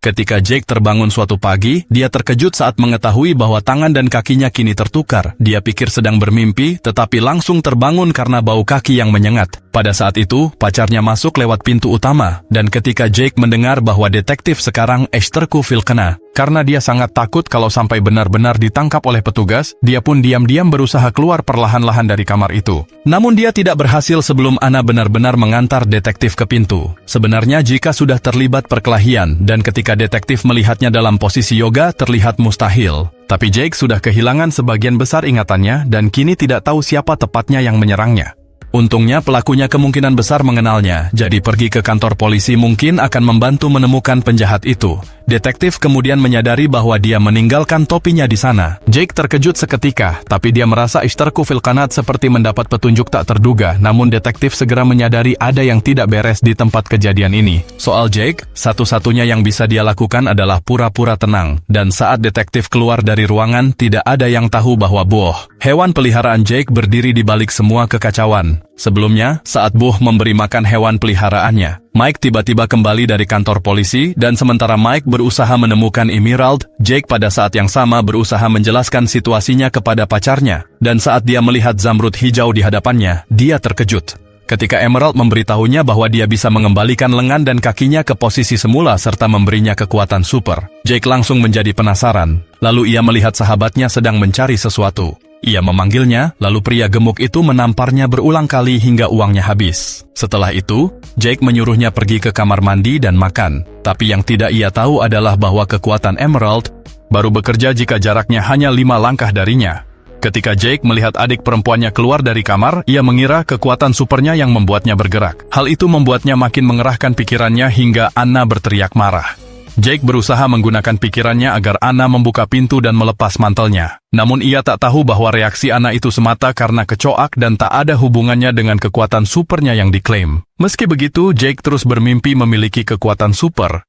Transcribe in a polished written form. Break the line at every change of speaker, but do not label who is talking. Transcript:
Ketika Jake terbangun suatu pagi, dia terkejut saat mengetahui bahwa tangan dan kakinya kini tertukar. Dia pikir sedang bermimpi, tetapi langsung terbangun karena bau kaki yang menyengat. Pada saat itu, pacarnya masuk lewat pintu utama, dan ketika Jake mendengar bahwa detektif sekarang Eshterku kena, karena dia sangat takut kalau sampai benar-benar ditangkap oleh petugas, dia pun diam-diam berusaha keluar perlahan-lahan dari kamar itu. Namun dia tidak berhasil sebelum Anna benar-benar mengantar detektif ke pintu. Sebenarnya jika sudah terlibat perkelahian, dan ketika detektif melihatnya dalam posisi yoga terlihat mustahil. Tapi Jake sudah kehilangan sebagian besar ingatannya dan kini tidak tahu siapa tepatnya yang menyerangnya. Untungnya pelakunya kemungkinan besar mengenalnya, jadi pergi ke kantor polisi mungkin akan membantu menemukan penjahat itu. Detektif kemudian menyadari bahwa dia meninggalkan topinya di sana. Jake terkejut seketika, tapi dia merasa Eshterku Vilkanat seperti mendapat petunjuk tak terduga, namun detektif segera menyadari ada yang tidak beres di tempat kejadian ini. Soal Jake, satu-satunya yang bisa dia lakukan adalah pura-pura tenang, dan saat detektif keluar dari ruangan, tidak ada yang tahu bahwa Boh, hewan peliharaan Jake, berdiri di balik semua kekacauan. Sebelumnya, saat Boh memberi makan hewan peliharaannya, Mike tiba-tiba kembali dari kantor polisi, dan sementara Mike berusaha menemukan Emerald, Jake pada saat yang sama berusaha menjelaskan situasinya kepada pacarnya, dan saat dia melihat zamrud hijau di hadapannya, dia terkejut. Ketika Emerald memberitahunya bahwa dia bisa mengembalikan lengan dan kakinya ke posisi semula serta memberinya kekuatan super, Jake langsung menjadi penasaran. Lalu ia melihat sahabatnya sedang mencari sesuatu. Ia memanggilnya, lalu pria gemuk itu menamparnya berulang kali hingga uangnya habis. Setelah itu, Jake menyuruhnya pergi ke kamar mandi dan makan. Tapi yang tidak ia tahu adalah bahwa kekuatan Emerald baru bekerja jika jaraknya hanya 5 langkah darinya. Ketika Jake melihat adik perempuannya keluar dari kamar, ia mengira kekuatan supernya yang membuatnya bergerak. Hal itu membuatnya makin mengerahkan pikirannya hingga Anna berteriak marah. Jake berusaha menggunakan pikirannya agar Anna membuka pintu dan melepas mantelnya. Namun ia tak tahu bahwa reaksi Anna itu semata karena kecoak dan tak ada hubungannya dengan kekuatan supernya yang diklaim. Meski begitu, Jake terus bermimpi memiliki kekuatan super,